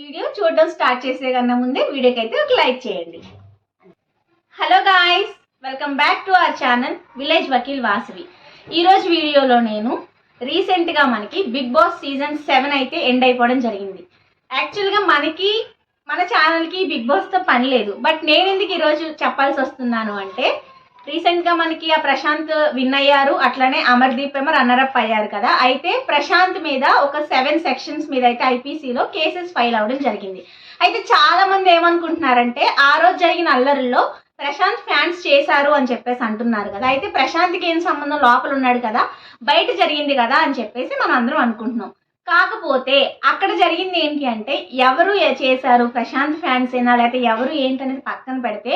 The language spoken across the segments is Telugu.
వీడియో చూడడం స్టార్ట్ చేసే కన్నా ముందే వీడియోకి అయితే ఒక లైక్ చేయండి. Hello guys, welcome back to our channel village Vakeel Vasavi. ఈరోజు వీడియోలో నేను రీసెంట్గా మనకి బిగ్ బాస్ సీజన్ 7 అయితే ఎండ్ అయిపోవడం జరిగింది. యాక్చువల్గా మన ఛానల్కి బిగ్ బాస్తో పని లేదు, బట్ నేను ఎందుకు ఈరోజు చెప్పాల్సి వస్తున్నాను అంటే రీసెంట్గా మనకి ఆ ప్రశాంత్ విన్ అయ్యారు, అట్లనే అమర్దీప్ ఏమో రన్నరప్ అయ్యారు కదా. అయితే ప్రశాంత్ మీద ఒక 7 సెక్షన్స్ మీద అయితే ఐపీసీలో కేసెస్ ఫైల్ అవ్వడం జరిగింది. అయితే చాలా మంది ఏమనుకుంటున్నారంటే ఆ రోజు జరిగిన అల్లర్లో ప్రశాంత్ ఫ్యాన్స్ చేశారు అని చెప్పేసి అంటున్నారు కదా. అయితే ప్రశాంత్కి ఏం సంబంధం, లోపల ఉన్నాడు కదా, బయట జరిగింది కదా అని చెప్పేసి మనం అందరం అనుకుంటున్నాం. కాకపోతే అక్కడ జరిగింది ఏంటి అంటే ఎవరు చేశారు, ప్రశాంత్ ఫ్యాన్స్ ఏనా లేకపోతే ఎవరు ఏంటనేది పక్కన పెడితే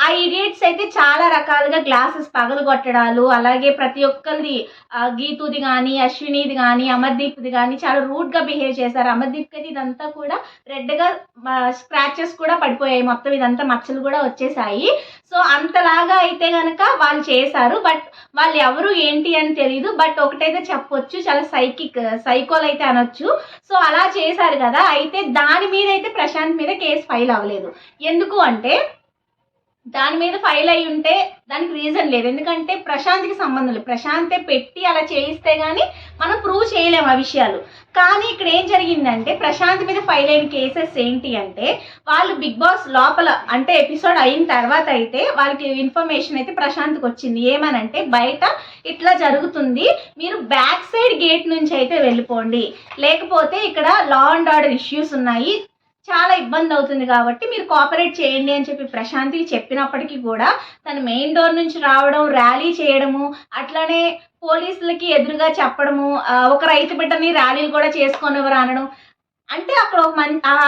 ఆ ఇడియట్స్ అయితే చాలా రకాలుగా గ్లాసెస్ పగలగొట్టడాలు, అలాగే ప్రతి ఒక్కరిది గీతుది కానీ, అశ్వినిది కానీ, అమర్దీప్ది కానీ చాలా రూడ్గా బిహేవ్ చేశారు. అమర్దీప్కి అయితే ఇదంతా కూడా రెడ్గా స్క్రాచెస్ కూడా పడిపోయాయి, మొత్తం ఇదంతా మచ్చలు కూడా వచ్చేసాయి. సో అంతలాగా అయితే కనుక వాళ్ళు చేశారు, బట్ వాళ్ళు ఎవరు ఏంటి అని తెలియదు. బట్ ఒకటైతే చెప్పొచ్చు, చాలా సైకోలు అయితే అనొచ్చు. సో అలా చేశారు కదా. అయితే దాని మీద అయితే ప్రశాంత్ మీద కేసు ఫైల్ అవ్వలేదు. ఎందుకు అంటే దాని మీద ఫైల్ అయి ఉంటే దానికి రీజన్ లేదు, ఎందుకంటే ప్రశాంత్కి సంబంధం లేదు. ప్రశాంతే పెట్టి అలా చేయిస్తే కానీ మనం ప్రూవ్ చేయలేము ఆ విషయాలు. కానీ ఇక్కడ ఏం జరిగిందంటే ప్రశాంత్ మీద ఫైల్ అయిన కేసెస్ ఏంటి అంటే వాళ్ళు బిగ్ బాస్ లోపల అంటే ఎపిసోడ్ అయిన తర్వాత అయితే వాళ్ళకి ఇన్ఫర్మేషన్ అయితే ప్రశాంత్కి వచ్చింది. ఏమనంటే బయట ఇట్లా జరుగుతుంది, మీరు బ్యాక్ సైడ్ గేట్ నుంచి అయితే వెళ్ళిపోండి, లేకపోతే ఇక్కడ లా అండ్ ఆర్డర్ ఇష్యూస్ ఉన్నాయి, చాలా ఇబ్బంది అవుతుంది కాబట్టి మీరు కోఆపరేట్ చేయండి అని చెప్పి ప్రశాంత్కి చెప్పినప్పటికీ కూడా తను మెయిన్ డోర్ నుంచి రావడం, ర్యాలీ చేయడము, అట్లనే పోలీసులకి ఎదురుగా చెప్పడము, ఒక రైతు బిడ్డని ర్యాలీలు కూడా చేసుకొనివ్వరు అనడం. అంటే అక్కడ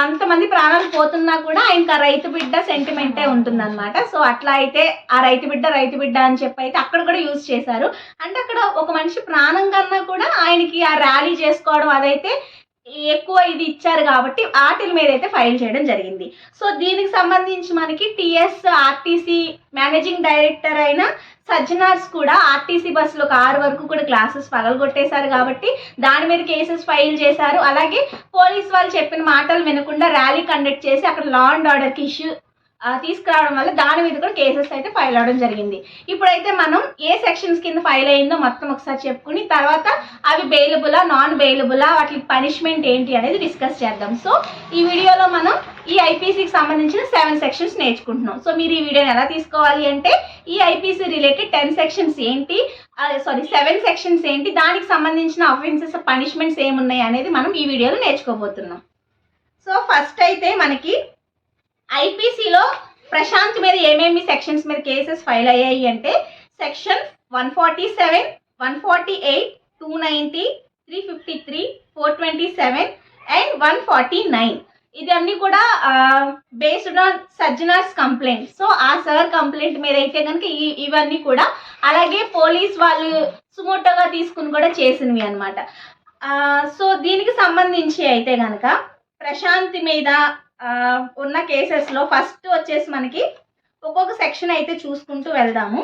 అంతమంది ప్రాణాలు పోతున్నా కూడా ఆయనకి ఆ రైతు బిడ్డ సెంటిమెంటే ఉంటుందన్నమాట. సో అట్లా అయితే ఆ రైతు బిడ్డ అని చెప్పి అయితే అక్కడ కూడా యూజ్ చేశారు. అంటే అక్కడ ఒక మనిషి ప్రాణం కన్నా కూడా ఆయనకి ఆ ర్యాలీ చేసుకోవడం అదైతే ఎక్కువ ఇది ఇచ్చారు కాబట్టి వాటిల మీద అయితే ఫైల్ చేయడం జరిగింది. సో దీనికి సంబంధించి మనకి టీఎస్ ఆర్టీసీ మేనేజింగ్ డైరెక్టర్ అయిన సజ్జనార్స్ కూడా ఆర్టీసీ బస్సులో 6 వరకు కూడా క్లాసెస్ పగలగొట్టేశారు కాబట్టి దాని మీద కేసెస్ ఫైల్ చేశారు. అలాగే పోలీస్ వాళ్ళు చెప్పిన మాటలు వినకుండా ర్యాలీ కండక్ట్ చేసి అక్కడ లా అండ్ ఆర్డర్కి ఇష్యూ తీసుకురావడం వల్ల దాని మీద కూడా కేసెస్ అయితే ఫైల్ అవ్వడం జరిగింది. ఇప్పుడైతే మనం ఏ సెక్షన్స్ కింద ఫైల్ అయిందో మొత్తం ఒకసారి చెప్పుకుని తర్వాత అవి బెయిలబులా నాన్ బెయిలబులా వాటికి పనిష్మెంట్ ఏంటి అనేది డిస్కస్ చేద్దాం. సో ఈ వీడియోలో మనం ఈ ఐపీసీకి సంబంధించిన 7 సెక్షన్స్ నేర్చుకుంటున్నాం. సో మీరు ఈ వీడియోని ఎలా తీసుకోవాలి అంటే ఈ ఐపీసీ రిలేటెడ్ 7 సెక్షన్స్ ఏంటి, దానికి సంబంధించిన అఫెన్సెస్ పనిష్మెంట్స్ ఏమున్నాయి అనేది మనం ఈ వీడియోలో నేర్చుకోబోతున్నాం. సో ఫస్ట్ అయితే మనకి ఐపీసీలో ప్రశాంత్ మీద ఏమేమి సెక్షన్స్ మీద కేసెస్ ఫైల్ అయ్యాయి అంటే సెక్షన్ 147, 148, 290, 353, 427 అండ్ 149. ఇది అన్ని కూడా బేస్డ్ ఆన్ సజ్జనార్స్ కంప్లైంట్. సో ఆ సార్ కంప్లైంట్ మీద అయితే కనుక ఇవన్నీ కూడా, అలాగే పోలీస్ వాళ్ళు సుమోటోగా తీసుకుని కూడా చేసినవి అనమాట. సో దీనికి సంబంధించి అయితే కనుక ప్రశాంత్ మీద ఉన్న కేసెస్లో ఫస్ట్ వచ్చేసి మనకి ఒక్కొక్క సెక్షన్ అయితే చూసుకుంటూ వెళ్దాము.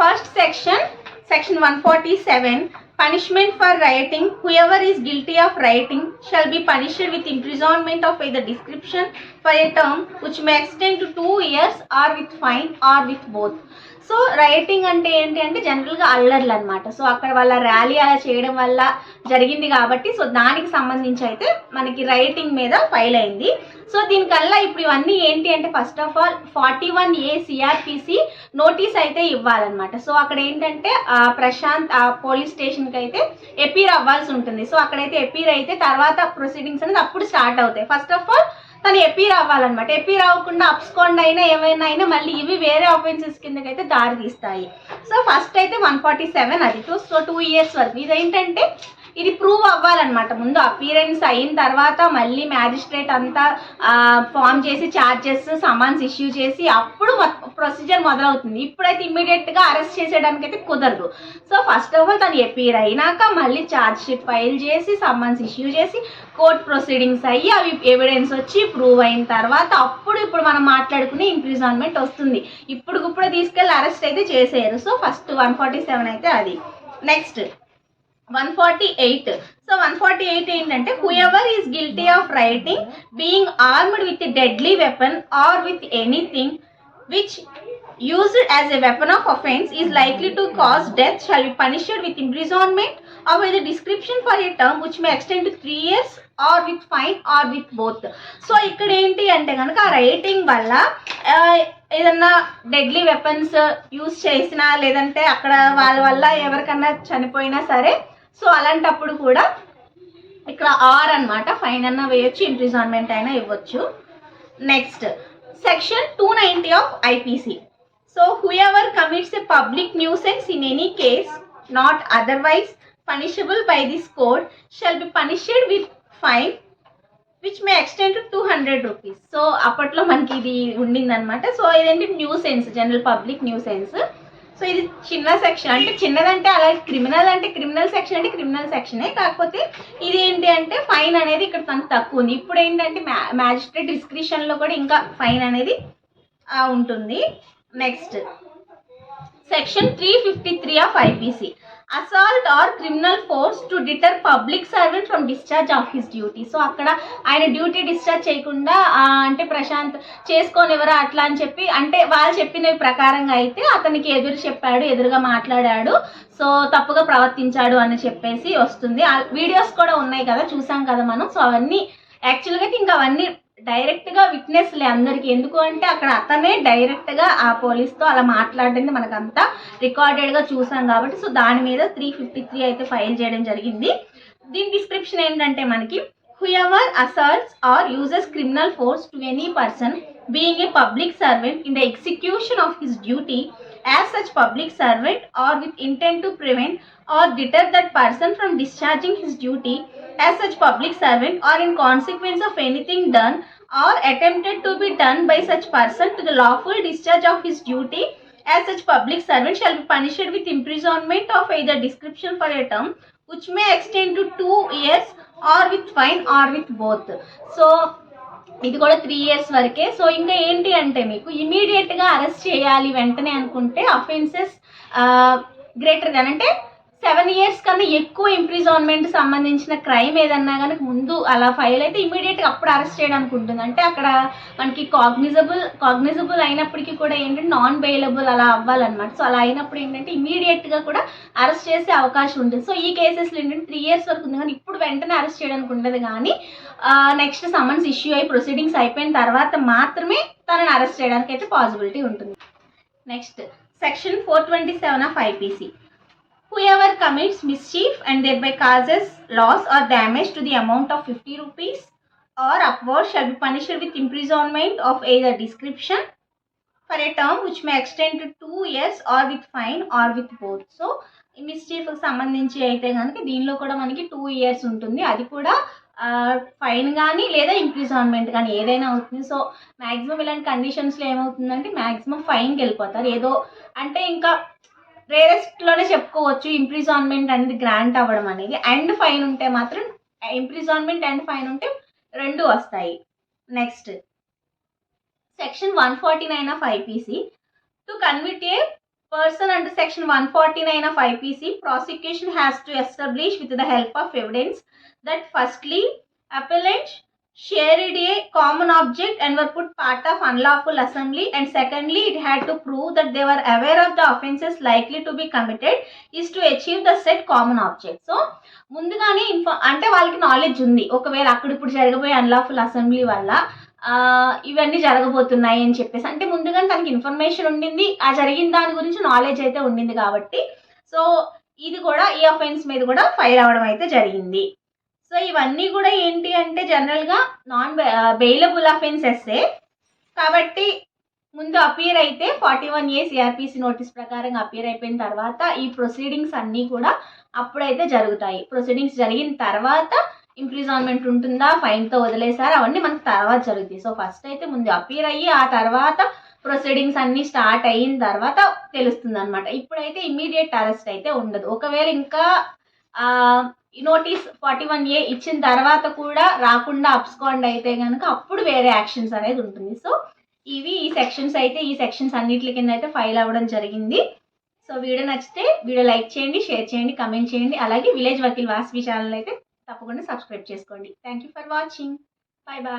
First section 147, punishment for writing. whoever is guilty of writing shall be punished with imprisonment of either description for a term which may extend to 2 years or with fine or with both. So writing అంటే ఏంటి అంటే జనరల్గా అల్లర్లు అనమాట. సో అక్కడ వాళ్ళ ర్యాలీ అలా చేయడం వల్ల జరిగింది కాబట్టి సో దానికి సంబంధించి అయితే మనకి రైటింగ్ మీద ఫైల్ అయింది. సో దీనికల్లా ఇప్పుడు ఇవన్నీ ఏంటి అంటే first of all 41A CRPC notice అయితే ఇవ్వాలన్నమాట. సో అక్కడ ఏంటంటే ప్రశాంత్ ఆ పోలీస్ స్టేషన్కి అయితే ఎపీర్ అవ్వాల్సి ఉంటుంది. సో అక్కడైతే ఎపీర్ అయితే తర్వాత ప్రొసీడింగ్స్ అనేది అప్పుడు స్టార్ట్ అవుతాయి. ఫస్ట్ ఆఫ్ ఆల్ తను ఎపీర్ అవ్వాలన్నమాట. ఎపీర్ అవ్వకుండా అప్స్కాండ్ అయినా ఏమైనా అయినా మళ్ళీ ఇవి వేరే ఆఫెన్సెస్ కిందకైతే దారి తీస్తాయి. సో ఫస్ట్ అయితే 147 అది 2 years వరకు. ఇదేంటంటే ఇది ప్రూవ్ అవ్వాలన్నమాట. ముందు అపీరెన్స్ అయిన తర్వాత మళ్ళీ మ్యాజిస్ట్రేట్ అంతా ఫామ్ చేసి ఛార్జెస్ సమన్స్ ఇష్యూ చేసి అప్పుడు ప్రొసీజర్ మొదలవుతుంది. ఇప్పుడైతే ఇమ్మీడియట్గా అరెస్ట్ చేసేయడానికి అయితే కుదరదు. సో ఫస్ట్ ఆఫ్ ఆల్ తను ఎపీర్ అయినాక మళ్ళీ ఛార్జ్ షీట్ ఫైల్ చేసి సమన్స్ ఇష్యూ చేసి కోర్ట్ ప్రొసీడింగ్స్ అయ్యి అవి ఎవిడెన్స్ వచ్చి ప్రూవ్ అయిన తర్వాత ఇప్పుడు మనం మాట్లాడుకునే ఇంప్రిజన్మెంట్ వస్తుంది. ఇప్పుడు తీసుకెళ్ళి అరెస్ట్ అయితే చేసేయరు. సో ఫస్ట్ 147 అయితే అది. నెక్స్ట్ 148. సో 148 ఏంటంటే whoever is guilty of rioting being armed with deadly weapon or with anything which used as a weapon of offense is likely to cause death shall be punished with imprisonment or with a description for a term which may extend to 3 years or with fine or with both. So ఇక్కడ ఏంటి అంటే కనుక ఆ రైటింగ్ వల్ల ఏదన్నా డెడ్లీ వెపన్స్ యూజ్ చేసినా లేదంటే అక్కడ వాళ్ళ వల్ల ఎవరికన్నా చనిపోయినా సరే సో అలాంటప్పుడు కూడా ఇక్కడ ఆర్ అన్నమాట, ఫైన్ అన్న వేయొచ్చు, ఇంప్రిజన్మెంట్ అయినా ఇవ్వచ్చు. Next section 290 of IPC. So whoever commits a public nuisance in any case not otherwise punishable by this code shall be punished with fine which may extend to 200 rupees. So అప్పట్లో మనకి ఇది ఉండిందనమాట. సో ఇదేంటి nuisance, general public nuisance. So ఇది చిన్న సెక్షన్, అంటే చిన్నదంటే అలాగే క్రిమినల్ అంటే క్రిమినల్ సెక్షన్ అంటే క్రిమినల్ సెక్షనే, కాకపోతే ఇది ఏంటి అంటే ఫైన్ అనేది ఇక్కడ తనకు తక్కువ ఉంది. ఇప్పుడు ఏంటంటే మ్యాజిస్ట్రేట్ డిస్క్రిషన్లో కూడా ఇంకా ఫైన్ అనేది ఉంటుంది. Next section 353 of IPC. Assault or criminal force to deter public servant from discharge of his duty. So అక్కడ ఆయన డ్యూటీ డిశ్చార్జ్ చేయకుండా అంటే ప్రశాంత్ చేసుకోనివరా అట్లా అని చెప్పి, అంటే వాళ్ళు చెప్పిన ప్రకారంగా అయితే అతనికి ఎదురుగా మాట్లాడాడు, సో తప్పుగా ప్రవర్తించాడు అని చెప్పేసి వస్తుంది. వీడియోస్ కూడా ఉన్నాయి కదా, చూసాం కదా మనం. సో అవన్నీ యాక్చువల్గా అయితే ఇంకా అవన్నీ డైరెక్ట్గా విట్నెస్లే అందరికీ. ఎందుకు అంటే అక్కడ అతనే డైరెక్ట్గా ఆ పోలీస్తో అలా మాట్లాడింది మనకంతా రికార్డెడ్గా చూసాం కాబట్టి, సో దాని మీద 353 అయితే ఫైల్ చేయడం జరిగింది. దీని డిస్క్రిప్షన్ ఏంటంటే మనకి whoever assaults or uses criminal force to any person being a public servant in the execution of his duty as such public servant or with intent to prevent or deter that person from discharging his duty as such public servant or in consequence of anything done or attempted to be done by such person to the lawful discharge of his duty as such public servant shall be punished with imprisonment of either description for a term which may extend to 2 years or with fine or with both. So ఇది కూడా 3 years వరకే. సో ఇంకా ఏంటి అంటే మీకు ఇమీడియట్గా అరెస్ట్ చేయాలి వెంటనే అనుకుంటే అఫెన్సెస్ గ్రేటర్ దాన్ అంటే 7 years కన్నా ఎక్కువ ఇంప్రిజన్మెంట్ సంబంధించిన క్రైమ్ ఏదన్నా కనుక ముందు అలా ఫైల్ అయితే ఇమీడియట్గా అప్పుడు అరెస్ట్ చేయడానికి ఉంటుంది. అంటే అక్కడ మనకి కాగ్నిజబుల్ అయినప్పటికీ కూడా ఏంటంటే నాన్ బెయిలబుల్ అలా అవ్వాలన్నమాట. సో అలా అయినప్పుడు ఏంటంటే ఇమీడియట్గా కూడా అరెస్ట్ చేసే అవకాశం ఉంటుంది. సో ఈ కేసెస్లో ఏంటంటే 3 years వరకు ఉంది, కానీ ఇప్పుడు వెంటనే అరెస్ట్ చేయడానికి ఉండదు. కానీ నెక్స్ట్ సమన్స్ ఇష్యూ అయ్యి ప్రొసీడింగ్స్ అయిపోయిన తర్వాత మాత్రమే తనని అరెస్ట్ చేయడానికి అయితే పాసిబిలిటీ ఉంటుంది. Next section 427 of IPC. Whoever commits mischief and thereby causes loss or damage to the amount of 50 rupees or upward shall be punished with imprisonment of either description for a term which may extend to 2 years or with fine or with both. So ఈ మిస్చీఫ్కి సంబంధించి అయితే కనుక దీనిలో కూడా మనకి 2 years ఉంటుంది. అది కూడా ఫైన్ కానీ లేదా ఇంప్రిజన్మెంట్ కానీ ఏదైనా అవుతుంది. సో మ్యాక్సిమం ఇలాంటి కండిషన్స్లో ఏమవుతుందంటే మ్యాక్సిమం ఫైన్కి వెళ్ళిపోతారు. ఏదో అంటే ఇంకా రేరెస్ట్లోనే చెప్పుకోవచ్చు ఇంప్రిజన్మెంట్ అనేది గ్రాంట్ అవ్వడం అనేది. అండ్ ఫైన్ ఉంటే మాత్రం ఇంప్రిజన్మెంట్ అండ్ ఫైన్ ఉంటే 2 వస్తాయి. Next section 149 of IPC. To convict a person under section 149 of IPC, prosecution has to establish with the help of evidence that firstly appellant shared a common object and were put part of unlawful assembly, and secondly it had to prove that they were aware of the offences likely to be committed is to achieve the said common object. So ముందుగానే అంటే వాళ్ళకి నాలెడ్జ్ ఉంది, ఒకవేళ అక్కడ ఇప్పుడు జరగబోయే అన్లాఫుల్ అసెంబ్లీ వల్ల ఇవన్నీ జరగబోతున్నాయి అని చెప్పేసి, అంటే ముందుగానే తనకి ఇన్ఫర్మేషన్ ఉండింది, ఆ జరిగిన దాని గురించి నాలెడ్జ్ అయితే ఉండింది కాబట్టి సో ఇది కూడా ఈ అఫెన్స్ మీద కూడా ఫైల్ అవ్వడం అయితే జరిగింది. సో ఇవన్నీ కూడా ఏంటి అంటే జనరల్గా నాన్ బెయిలబుల్ అఫెన్సెస్సే కాబట్టి ముందు అపియర్ అయితే 41A సిఆర్పిసి నోటీస్ ప్రకారం అపియర్ అయిపోయిన తర్వాత ఈ ప్రొసీడింగ్స్ అన్నీ కూడా అప్పుడైతే జరుగుతాయి. ప్రొసీడింగ్స్ జరిగిన తర్వాత ఇంప్రిజన్మెంట్ ఉంటుందా, ఫైన్తో వదిలేసారా, అవన్నీ మనకు తర్వాత జరుగుతాయి. సో ఫస్ట్ అయితే ముందు అపీర్ అయ్యి ఆ తర్వాత ప్రొసీడింగ్స్ అన్నీ స్టార్ట్ అయిన తర్వాత తెలుస్తుంది అనమాట. ఇప్పుడైతే ఇమ్మీడియట్ అరెస్ట్ అయితే ఉండదు. ఒకవేళ ఇంకా నోటీస్ 41A ఇచ్చిన తర్వాత కూడా రాకుండా అబ్స్కాండ్ అయితే కనుక అప్పుడు వేరే యాక్షన్స్ అనేది ఉంటుంది. సో ఇవి ఈ సెక్షన్స్ అయితే ఈ సెక్షన్స్ అన్నిటి కింద అయితే ఫైల్ అవ్వడం జరిగింది. సో వీడియో నచ్చితే వీడియో లైక్ చేయండి, షేర్ చేయండి, కమెంట్ చేయండి. అలాగే విలేజ్ వకీల్ వాసవి ఛానల్ అయితే తప్పకుండా సబ్స్క్రైబ్ చేసుకోండి. Thank you for watching. Bye bye.